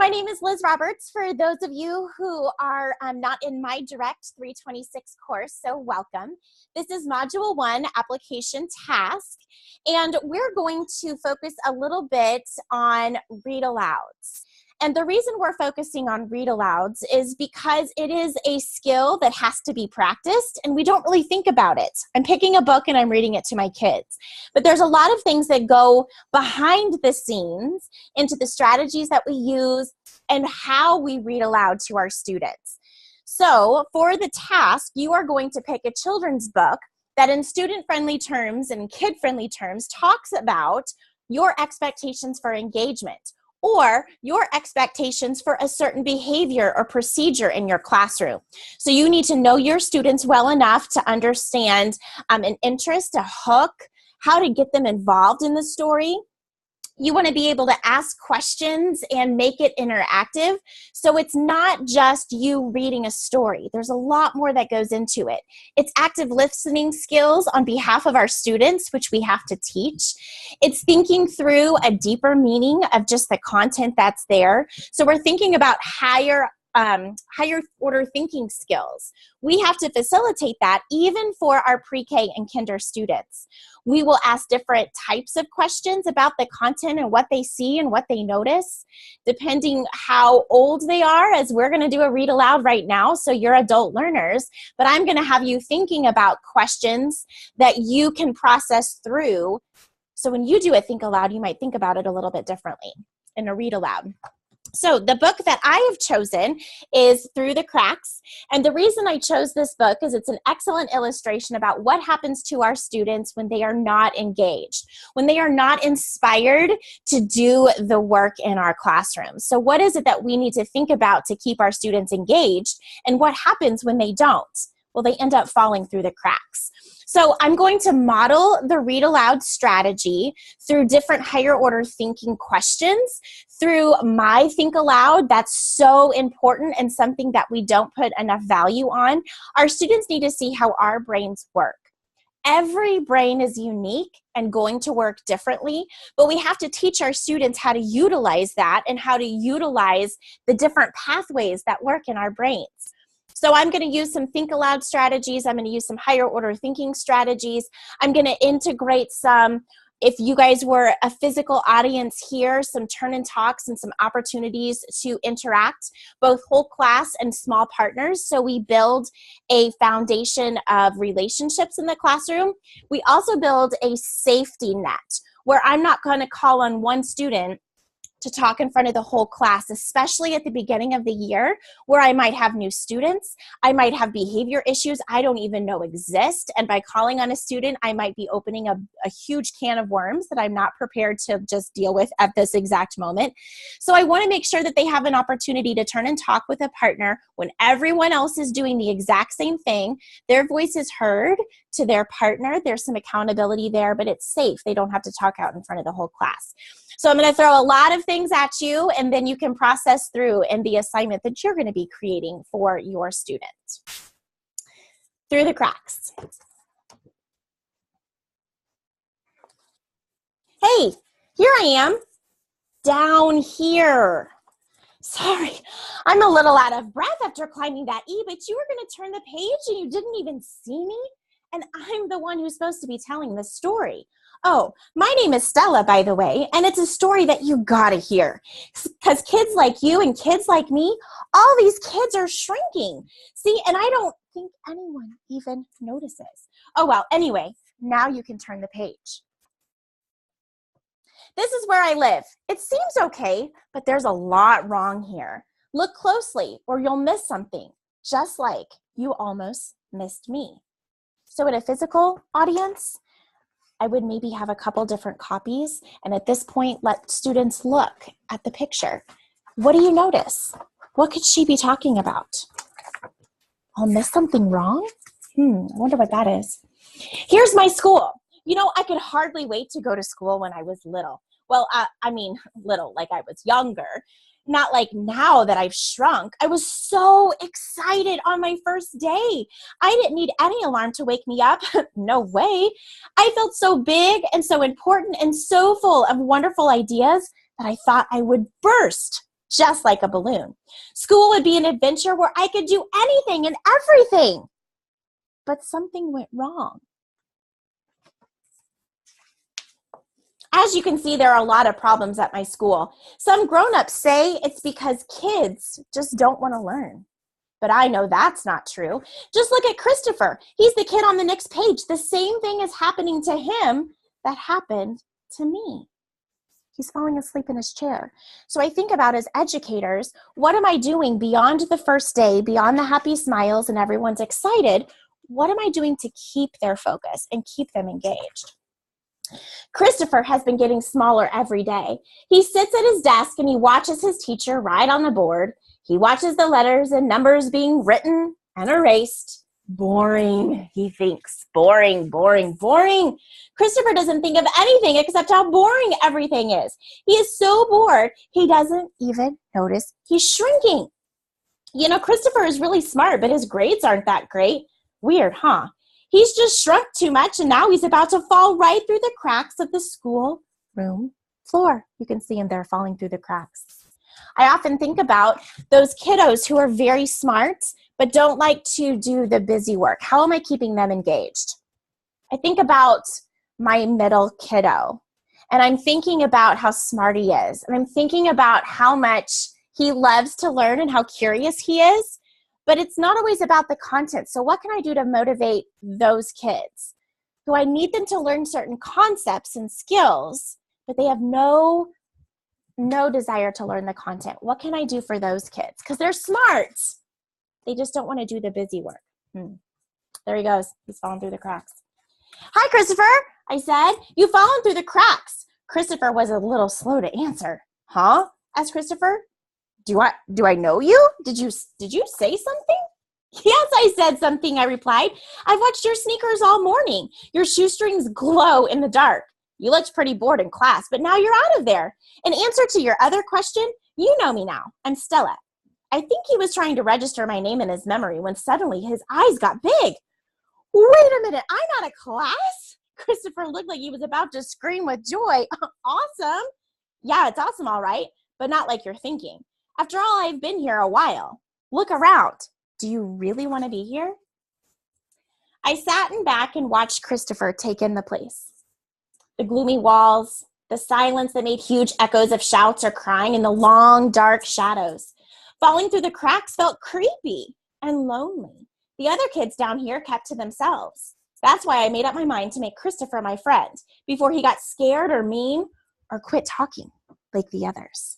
My name is Liz Roberts. For those of you who are not in my direct 326 course, so welcome. This is Module 1, Application Task, and we're going to focus a little bit on read-alouds. And the reason we're focusing on read-alouds is because it is a skill that has to be practiced, and we don't really think about it. I'm picking a book and I'm reading it to my kids. But there's a lot of things that go behind the scenes into the strategies that we use and how we read aloud to our students. So for the task, you are going to pick a children's book that in student-friendly terms and kid-friendly terms talks about your expectations for engagement, or your expectations for a certain behavior or procedure in your classroom. So you need to know your students well enough to understand an interest, a hook, how to get them involved in the story. You want to be able to ask questions and make it interactive. So it's not just you reading a story. There's a lot more that goes into it. It's active listening skills on behalf of our students, which we have to teach. It's thinking through a deeper meaning of just the content that's there. So we're thinking about higher order thinking skills. We have to facilitate that even for our pre-K and kinder students. We will ask different types of questions about the content and what they see and what they notice, depending how old they are, as we're going to do a read aloud right now, so you're adult learners, but I'm going to have you thinking about questions that you can process through. So when you do a think aloud, you might think about it a little bit differently in a read aloud. So the book that I have chosen is Through the Cracks, and the reason I chose this book is it's an excellent illustration about what happens to our students when they are not engaged, when they are not inspired to do the work in our classrooms. So what is it that we need to think about to keep our students engaged, and what happens when they don't? Well, they end up falling through the cracks. So I'm going to model the read aloud strategy through different higher order thinking questions, through my think aloud. That's so important and something that we don't put enough value on. Our students need to see how our brains work. Every brain is unique and going to work differently, but we have to teach our students how to utilize that and how to utilize the different pathways that work in our brains. So I'm going to use some think aloud strategies. I'm going to use some higher order thinking strategies. I'm going to integrate some, if you guys were a physical audience here, some turn and talks and some opportunities to interact, both whole class and small partners. So we build a foundation of relationships in the classroom. We also build a safety net where I'm not going to call on one student to talk in front of the whole class, especially at the beginning of the year where I might have new students, I might have behavior issues I don't even know exist, and by calling on a student, I might be opening a huge can of worms that I'm not prepared to just deal with at this exact moment. So I want to make sure that they have an opportunity to turn and talk with a partner when everyone else is doing the exact same thing. Their voice is heard to their partner. There's some accountability there, but it's safe. They don't have to talk out in front of the whole class. So I'm going to throw a lot of things at you, and then you can process through in the assignment that you're going to be creating for your students. Through the cracks. Hey, here I am, down here. Sorry, I'm a little out of breath after climbing that E, but you were going to turn the page and you didn't even see me? And I'm the one who's supposed to be telling the story. Oh, my name is Stella, by the way, and it's a story that you gotta hear. Because kids like you and kids like me, all these kids are shrinking. See, and I don't think anyone even notices. Oh, well, anyway, now you can turn the page. This is where I live. It seems okay, but there's a lot wrong here. Look closely or you'll miss something, just like you almost missed me. So in a physical audience, I would maybe have a couple different copies, and at this point, let students look at the picture. What do you notice? What could she be talking about? I'll miss something wrong? I wonder what that is. Here's my school. You know, I could hardly wait to go to school when I was little. Well, I mean, little, like I was younger. Not like now that I've shrunk. I was so excited on my first day. I didn't need any alarm to wake me up. No way. I felt so big and so important and so full of wonderful ideas that I thought I would burst. just like a balloon. School would be an adventure where I could do anything and everything. But something went wrong. As you can see, there are a lot of problems at my school. Some grown-ups say it's because kids just don't want to learn. But I know that's not true. Just look at Christopher. He's the kid on the next page. The same thing is happening to him that happened to me. He's falling asleep in his chair. So I think about, as educators, what am I doing beyond the first day, beyond the happy smiles and everyone's excited? What am I doing to keep their focus and keep them engaged? Christopher has been getting smaller every day. He sits at his desk and he watches his teacher write on the board. He watches the letters and numbers being written and erased. Boring, he thinks. Boring, boring, boring. Christopher doesn't think of anything except how boring everything is. He is so bored, he doesn't even notice he's shrinking. You know, Christopher is really smart, but his grades aren't that great. Weird, huh? He's just shrunk too much, and now he's about to fall right through the cracks of the school room floor. You can see him there falling through the cracks. I often think about those kiddos who are very smart, but don't like to do the busy work. How am I keeping them engaged? I think about my middle kiddo, and I'm thinking about how smart he is, and I'm thinking about how much he loves to learn and how curious he is. But it's not always about the content. So what can I do to motivate those kids who I need them to learn certain concepts and skills, but they have no desire to learn the content? What can I do for those kids? Because they're smart. They just don't want to do the busy work. There he goes. He's falling through the cracks. Hi, Christopher, I said. You've fallen through the cracks. Christopher was a little slow to answer. Huh? Asked Christopher. Do I know you? Did you say something? Yes, I said something, I replied. I've watched your sneakers all morning. Your shoestrings glow in the dark. You looked pretty bored in class, but now you're out of there. In answer to your other question, you know me now. I'm Stella. I think he was trying to register my name in his memory when suddenly his eyes got big. Wait a minute, I'm out of class? Christopher looked like he was about to scream with joy. Awesome. Yeah, it's awesome, all right, but not like you're thinking. After all, I've been here a while. Look around. Do you really want to be here? I sat in back and watched Christopher take in the place. The gloomy walls, the silence that made huge echoes of shouts or crying, and the long, dark shadows. Falling through the cracks felt creepy and lonely. The other kids down here kept to themselves. That's why I made up my mind to make Christopher my friend before he got scared or mean or quit talking like the others.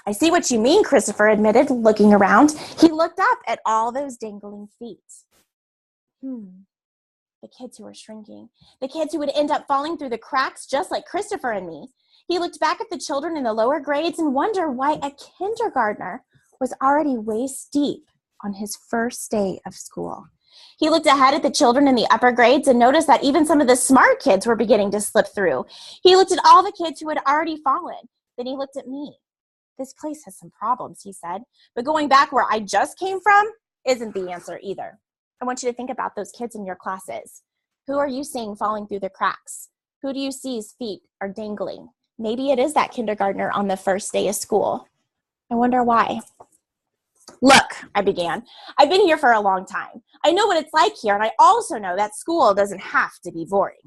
I see what you mean, Christopher admitted, looking around. He looked up at all those dangling feet. The kids who were shrinking. The kids who would end up falling through the cracks just like Christopher and me. He looked back at the children in the lower grades and wondered why a kindergartner was already waist deep on his first day of school. He looked ahead at the children in the upper grades and noticed that even some of the smart kids were beginning to slip through. He looked at all the kids who had already fallen. Then he looked at me. This place has some problems, he said, but going back where I just came from isn't the answer either. I want you to think about those kids in your classes. Who are you seeing falling through the cracks? Who do you see's feet are dangling? Maybe it is that kindergartner on the first day of school. I wonder why. Look, I began. I've been here for a long time. I know what it's like here, and I also know that school doesn't have to be boring.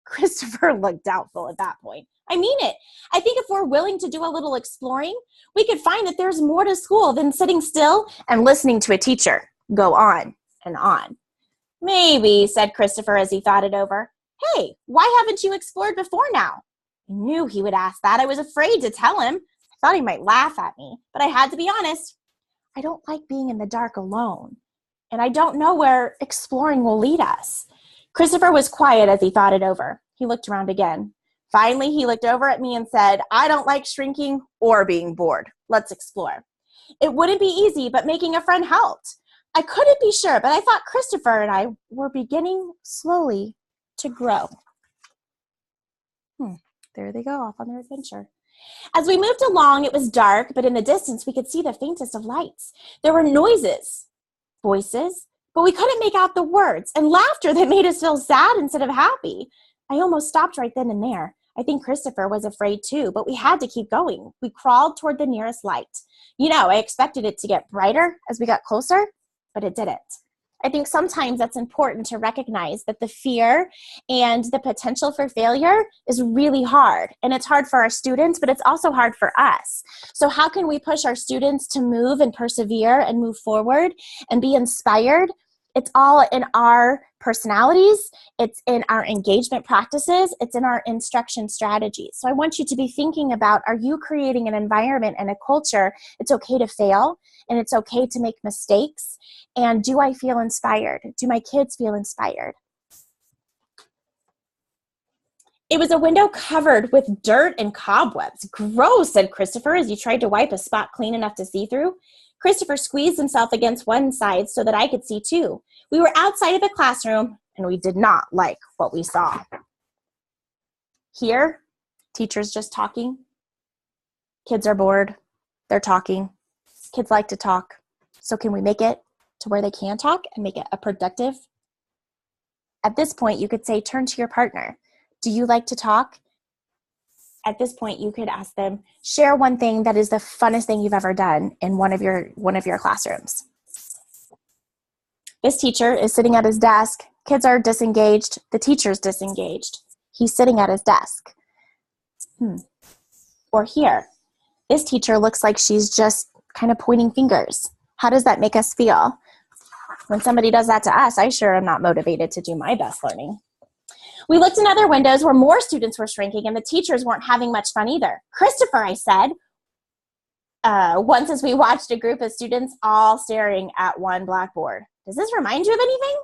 Christopher looked doubtful at that point. I mean it. I think if we're willing to do a little exploring, we could find that there's more to school than sitting still and listening to a teacher go on and on. Maybe, said Christopher as he thought it over. Hey, why haven't you explored before now? I knew he would ask that. I was afraid to tell him. I thought he might laugh at me, but I had to be honest. I don't like being in the dark alone, and I don't know where exploring will lead us. Christopher was quiet as he thought it over. He looked around again. Finally, he looked over at me and said, I don't like shrinking or being bored. Let's explore. It wouldn't be easy, but making a friend helped. I couldn't be sure, but I thought Christopher and I were beginning slowly to grow. There they go, off on their adventure. As we moved along, it was dark, but in the distance, we could see the faintest of lights. There were noises, voices, but we couldn't make out the words, and laughter that made us feel sad instead of happy. I almost stopped right then and there. I think Christopher was afraid too, but we had to keep going. We crawled toward the nearest light. You know, I expected it to get brighter as we got closer, but it didn't. I think sometimes that's important to recognize that the fear and the potential for failure is really hard. And it's hard for our students, but it's also hard for us. So how can we push our students to move and persevere and move forward and be inspired? It's all in our personalities, it's in our engagement practices, it's in our instruction strategies. So I want you to be thinking about, are you creating an environment and a culture? It's okay to fail and it's okay to make mistakes. And do I feel inspired? Do my kids feel inspired? It was a window covered with dirt and cobwebs. Gross, said Christopher as he tried to wipe a spot clean enough to see through. Christopher squeezed himself against one side so that I could see too. We were outside of the classroom and we did not like what we saw. Here, teachers just talking. Kids are bored. They're talking. Kids like to talk. So can we make it to where they can talk and make it a productive? At this point, you could say, turn to your partner. Do you like to talk? At this point, you could ask them, share one thing that is the funnest thing you've ever done in one of your classrooms. This teacher is sitting at his desk. Kids are disengaged. The teacher's disengaged. He's sitting at his desk. Or here, this teacher looks like she's just kind of pointing fingers. How does that make us feel? When somebody does that to us, I sure am not motivated to do my best learning. We looked in other windows where more students were shrinking and the teachers weren't having much fun either. Christopher, I said, once as we watched a group of students all staring at one blackboard. Does this remind you of anything?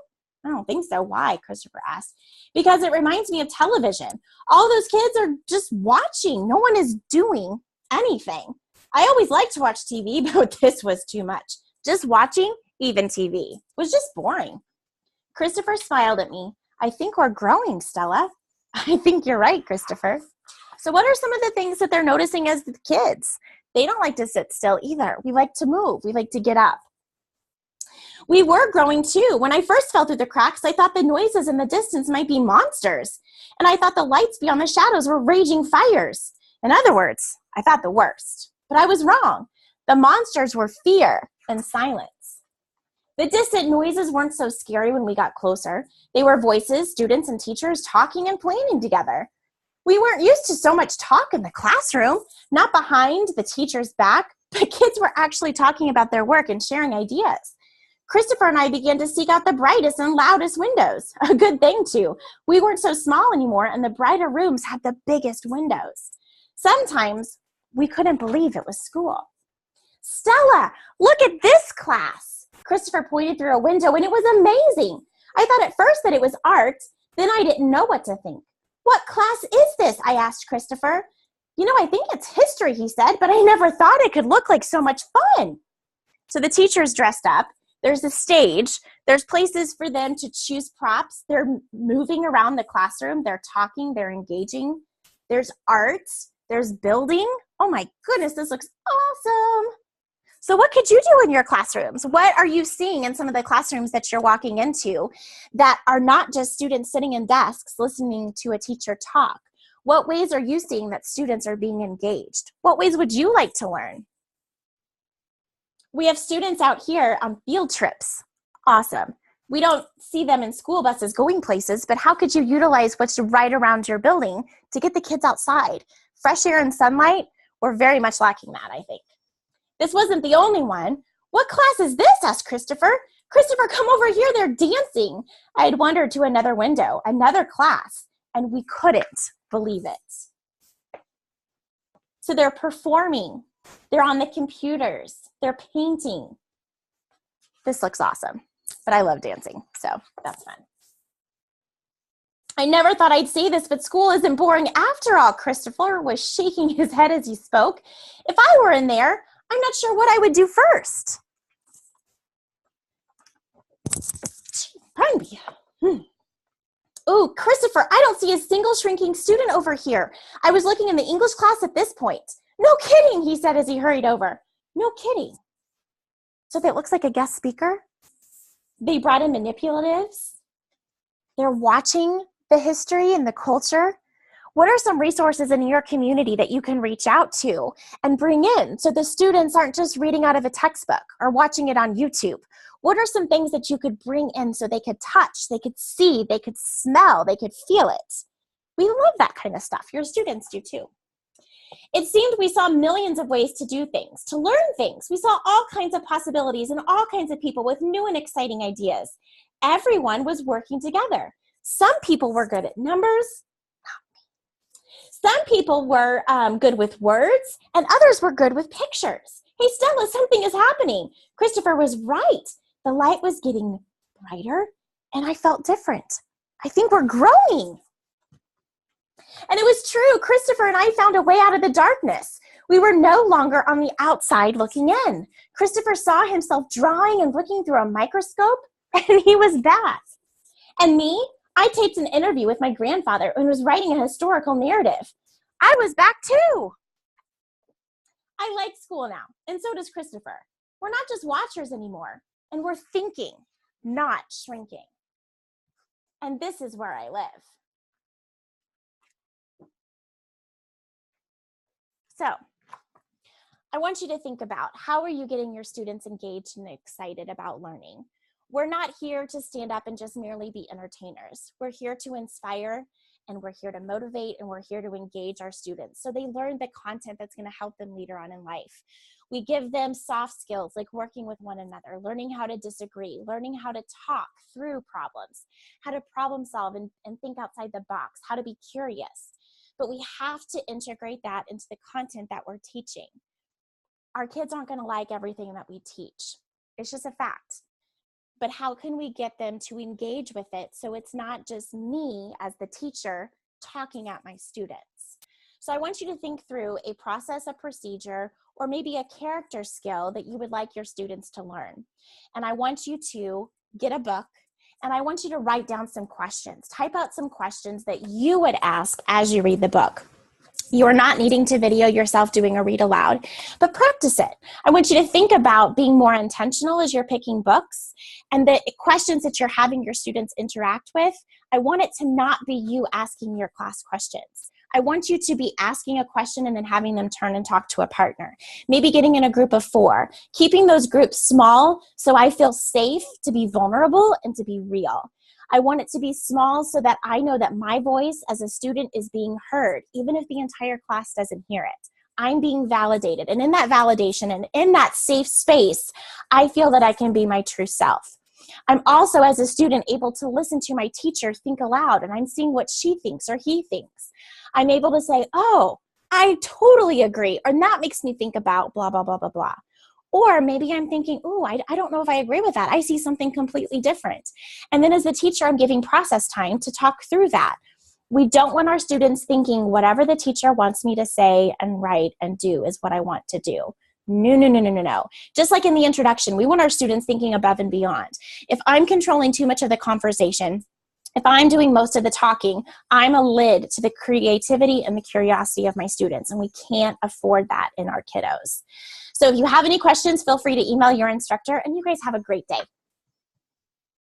I don't think so. Why? Christopher asked. Because it reminds me of television. All those kids are just watching. No one is doing anything. I always liked to watch TV, but this was too much. Just watching, even TV, was just boring. Christopher smiled at me. I think we're growing, Stella. I think you're right, Christopher. So what are some of the things that they're noticing as the kids? They don't like to sit still either. We like to move. We like to get up. We were growing too. When I first fell through the cracks, I thought the noises in the distance might be monsters. And I thought the lights beyond the shadows were raging fires. In other words, I thought the worst. But I was wrong. The monsters were fear and silence. The distant noises weren't so scary when we got closer. They were voices, students, and teachers talking and planning together. We weren't used to so much talk in the classroom, not behind the teacher's back, but kids were actually talking about their work and sharing ideas. Christopher and I began to seek out the brightest and loudest windows. A good thing, too. We weren't so small anymore, and the brighter rooms had the biggest windows. Sometimes we couldn't believe it was school. Stella, look at this class. Christopher pointed through a window, and it was amazing. I thought at first that it was art. Then I didn't know what to think. What class is this? I asked Christopher. You know, I think it's history, he said, but I never thought it could look like so much fun. So the teacher's dressed up. There's a stage. There's places for them to choose props. They're moving around the classroom. They're talking. They're engaging. There's art. There's building. Oh my goodness, this looks awesome. So what could you do in your classrooms? What are you seeing in some of the classrooms that you're walking into that are not just students sitting in desks listening to a teacher talk? What ways are you seeing that students are being engaged? What ways would you like to learn? We have students out here on field trips. Awesome. We don't see them in school buses going places, but how could you utilize what's right around your building to get the kids outside? Fresh air and sunlight, we're very much lacking that, I think. This wasn't the only one. What class is this? Asked Christopher. Christopher, come over here. They're dancing. I had wandered to another window, another class, and we couldn't believe it. So they're performing. They're on the computers. They're painting. This looks awesome, but I love dancing, so that's fun. I never thought I'd say this, but school isn't boring after all. Christopher was shaking his head as he spoke. If I were in there, I'm not sure what I would do first. Pardon me. Oh, Christopher, I don't see a single shrinking student over here. I was looking in the English class at this point. No kidding, he said as he hurried over. No kidding. So that looks like a guest speaker. They brought in manipulatives. They're watching the history and the culture. What are some resources in your community that you can reach out to and bring in so the students aren't just reading out of a textbook or watching it on YouTube? What are some things that you could bring in so they could touch, they could see, they could smell, they could feel it? We love that kind of stuff. Your students do too. It seemed we saw millions of ways to do things, to learn things. We saw all kinds of possibilities and all kinds of people with new and exciting ideas. Everyone was working together. Some people were good at numbers. Some people were good with words, and others were good with pictures. Hey, Stella, something is happening. Christopher was right. The light was getting brighter, and I felt different. I think we're growing. And it was true. Christopher and I found a way out of the darkness. We were no longer on the outside looking in. Christopher saw himself drawing and looking through a microscope, and he was back. And me, I taped an interview with my grandfather and was writing a historical narrative. I was back too. I like school now, and so does Christopher. We're not just watchers anymore, and we're thinking, not shrinking. And this is where I live. So I want you to think about, how are you getting your students engaged and excited about learning? We're not here to stand up and just merely be entertainers. We're here to inspire, and we're here to motivate, and we're here to engage our students so they learn the content that's going to help them later on in life. We give them soft skills like working with one another, learning how to disagree, learning how to talk through problems, how to problem solve and think outside the box, how to be curious. But we have to integrate that into the content that we're teaching. Our kids aren't going to like everything that we teach. It's just a fact. But how can we get them to engage with it so it's not just me as the teacher talking at my students? So I want you to think through a process, a procedure, or maybe a character skill that you would like your students to learn. And I want you to get a book, and I want you to write down some questions. Type out some questions that you would ask as you read the book. You are not needing to video yourself doing a read aloud, but practice it. I want you to think about being more intentional as you're picking books, and the questions that you're having your students interact with. I want it to not be you asking your class questions. I want you to be asking a question and then having them turn and talk to a partner. Maybe getting in a group of 4, keeping those groups small so I feel safe to be vulnerable and to be real. I want it to be small so that I know that my voice as a student is being heard, even if the entire class doesn't hear it. I'm being validated, and in that validation and in that safe space, I feel that I can be my true self. I'm also, as a student, able to listen to my teacher think aloud, and I'm seeing what she thinks or he thinks. I'm able to say, oh, I totally agree, or that makes me think about blah, blah, blah, blah, blah. Or maybe I'm thinking, oh, I don't know if I agree with that. I see something completely different. And then as the teacher, I'm giving process time to talk through that. We don't want our students thinking whatever the teacher wants me to say and write and do is what I want to do. No, no, no, no, no, no. Just like in the introduction, we want our students thinking above and beyond. If I'm controlling too much of the conversation, if I'm doing most of the talking, I'm a lid to the creativity and the curiosity of my students, and we can't afford that in our kiddos. So if you have any questions, feel free to email your instructor, and you guys have a great day.